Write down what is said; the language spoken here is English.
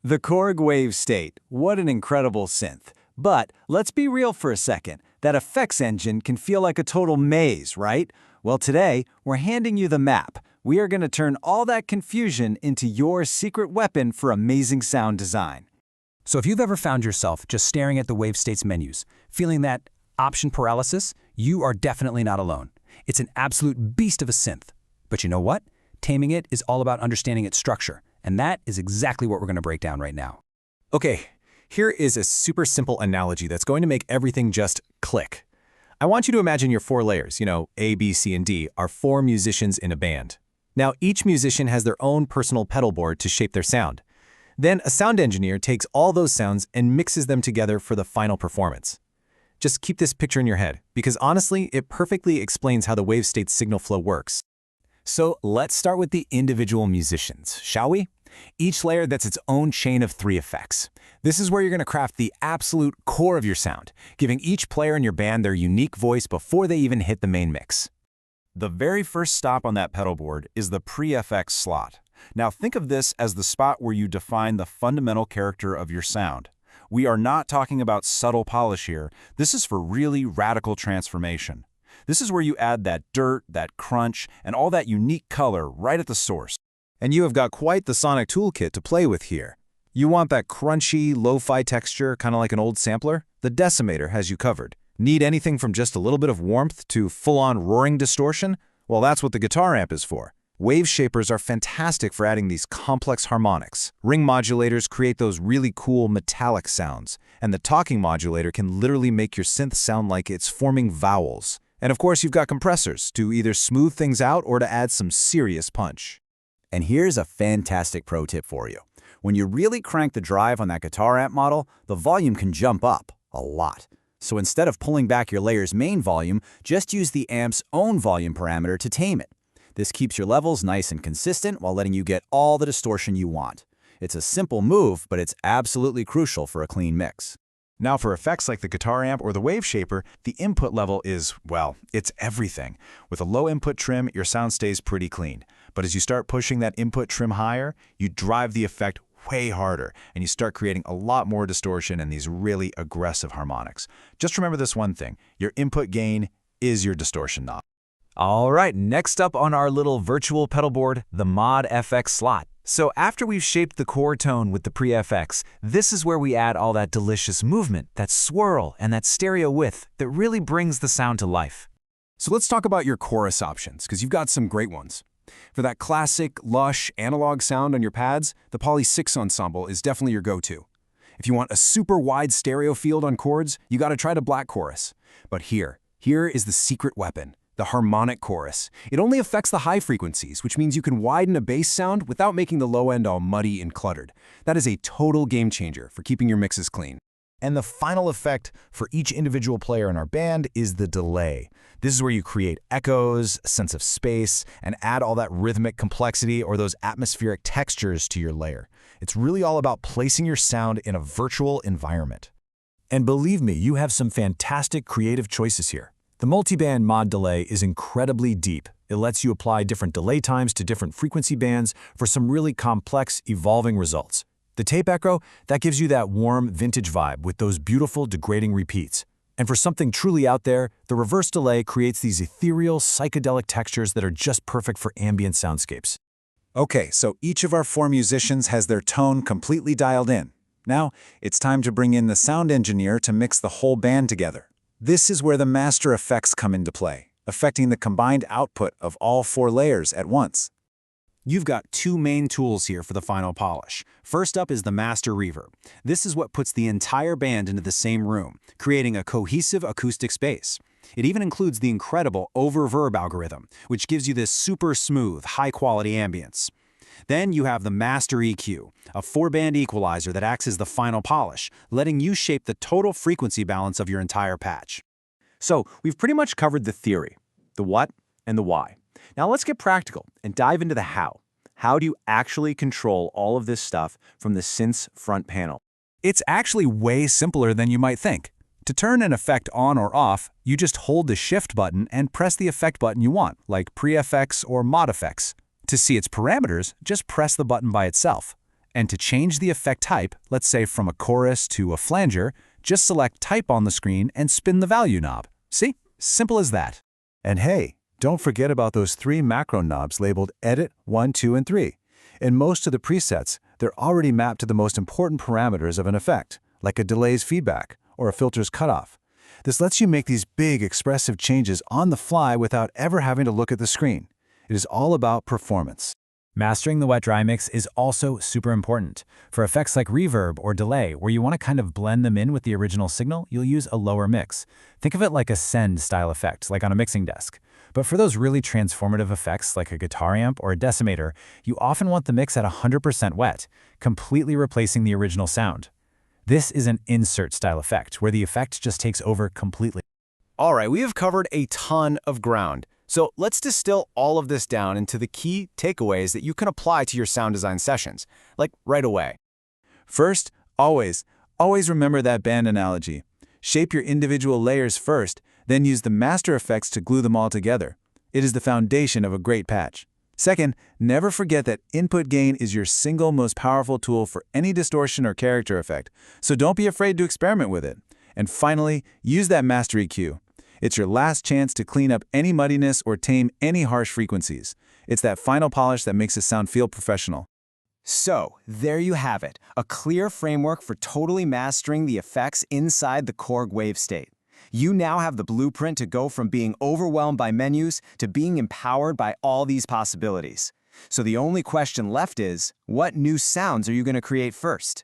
The Korg Wavestate, what an incredible synth. But let's be real for a second. That effects engine can feel like a total maze, right? Well, today, we're handing you the map. We are going to turn all that confusion into your secret weapon for amazing sound design. So if you've ever found yourself just staring at the Wavestate's menus, feeling that option paralysis, you are definitely not alone. It's an absolute beast of a synth. But you know what? Taming it is all about understanding its structure. And that is exactly what we're going to break down right now. Okay, here is a super simple analogy that's going to make everything just click. I want you to imagine your 4 layers, A, B, C, and D, are 4 musicians in a band. Now, each musician has their own personal pedal board to shape their sound. Then a sound engineer takes all those sounds and mixes them together for the final performance. Just keep this picture in your head, because honestly, it perfectly explains how the Wavestate's signal flow works. So let's start with the individual musicians, shall we? Each layer that's its own chain of 3 effects. This is where you're going to craft the absolute core of your sound, giving each player in your band their unique voice before they even hit the main mix. The very first stop on that pedal board is the pre-FX slot. Now think of this as the spot where you define the fundamental character of your sound. We are not talking about subtle polish here. This is for really radical transformation. This is where you add that dirt, that crunch, and all that unique color right at the source. And you have got quite the sonic toolkit to play with here. You want that crunchy, lo-fi texture, kind of like an old sampler? The Decimator has you covered. Need anything from just a little bit of warmth to full-on roaring distortion? Well, that's what the guitar amp is for. Wave shapers are fantastic for adding these complex harmonics. Ring modulators create those really cool metallic sounds. And the talking modulator can literally make your synth sound like it's forming vowels. And of course, you've got compressors to either smooth things out or to add some serious punch. And here's a fantastic pro tip for you. When you really crank the drive on that guitar amp model, the volume can jump up a lot. So instead of pulling back your layer's main volume, just use the amp's own volume parameter to tame it. This keeps your levels nice and consistent while letting you get all the distortion you want. It's a simple move, but it's absolutely crucial for a clean mix. Now for effects like the guitar amp or the wave shaper, the input level is, well, it's everything. With a low input trim, your sound stays pretty clean. But as you start pushing that input trim higher, you drive the effect way harder, and you start creating a lot more distortion and these really aggressive harmonics. Just remember this one thing, your input gain is your distortion knob. All right, next up on our little virtual pedal board, the Mod FX slot. So after we've shaped the core tone with the pre-FX, this is where we add all that delicious movement, that swirl, and that stereo width that really brings the sound to life. So let's talk about your chorus options, because you've got some great ones. For that classic, lush, analog sound on your pads, the Poly 6 ensemble is definitely your go-to. If you want a super wide stereo field on chords, you gotta try the black chorus. But here is the secret weapon. The harmonic chorus. It only affects the high frequencies, which means you can widen a bass sound without making the low end all muddy and cluttered. That is a total game changer for keeping your mixes clean. And the final effect for each individual player in our band is the delay. This is where you create echoes, a sense of space, and add all that rhythmic complexity or those atmospheric textures to your layer. It's really all about placing your sound in a virtual environment. And believe me, you have some fantastic creative choices here. The multiband mod delay is incredibly deep. It lets you apply different delay times to different frequency bands for some really complex, evolving results. The tape echo, that gives you that warm, vintage vibe with those beautiful, degrading repeats. And for something truly out there, the reverse delay creates these ethereal, psychedelic textures that are just perfect for ambient soundscapes. Okay, so each of our 4 musicians has their tone completely dialed in. Now, it's time to bring in the sound engineer to mix the whole band together. This is where the master effects come into play, affecting the combined output of all 4 layers at once. You've got 2 main tools here for the final polish. First up is the Master Reverb. This is what puts the entire band into the same room, creating a cohesive acoustic space. It even includes the incredible oververb algorithm, which gives you this super smooth, high-quality ambience. Then you have the Master EQ, a 4-band equalizer that acts as the final polish, letting you shape the total frequency balance of your entire patch. So we've pretty much covered the theory, the what, and the why. Now let's get practical and dive into the how. How do you actually control all of this stuff from the synth's front panel? It's actually way simpler than you might think. To turn an effect on or off, you just hold the Shift button and press the effect button you want, like Pre-FX or Mod FX. To see its parameters, just press the button by itself. And to change the effect type, let's say from a chorus to a flanger, just select Type on the screen and spin the value knob. See? Simple as that. And hey, don't forget about those 3 macro knobs labeled Edit, 1, 2, and 3. In most of the presets, they're already mapped to the most important parameters of an effect, like a delay's feedback or a filter's cutoff. This lets you make these big, expressive changes on the fly without ever having to look at the screen. It is all about performance. Mastering the wet-dry mix is also super important. For effects like reverb or delay, where you want to kind of blend them in with the original signal, you'll use a lower mix. Think of it like a send style effect, like on a mixing desk. But for those really transformative effects like a guitar amp or a decimator, you often want the mix at 100% wet, completely replacing the original sound. This is an insert style effect, where the effect just takes over completely. All right, we have covered a ton of ground. So let's distill all of this down into the key takeaways that you can apply to your sound design sessions, like right away. First, always remember that band analogy. Shape your individual layers first, then use the master effects to glue them all together. It is the foundation of a great patch. Second, never forget that input gain is your single most powerful tool for any distortion or character effect, so don't be afraid to experiment with it. And finally, use that Master EQ. It's your last chance to clean up any muddiness or tame any harsh frequencies. It's that final polish that makes a sound feel professional. So, there you have it, a clear framework for totally mastering the effects inside the Korg Wavestate. You now have the blueprint to go from being overwhelmed by menus to being empowered by all these possibilities. So the only question left is, what new sounds are you going to create first?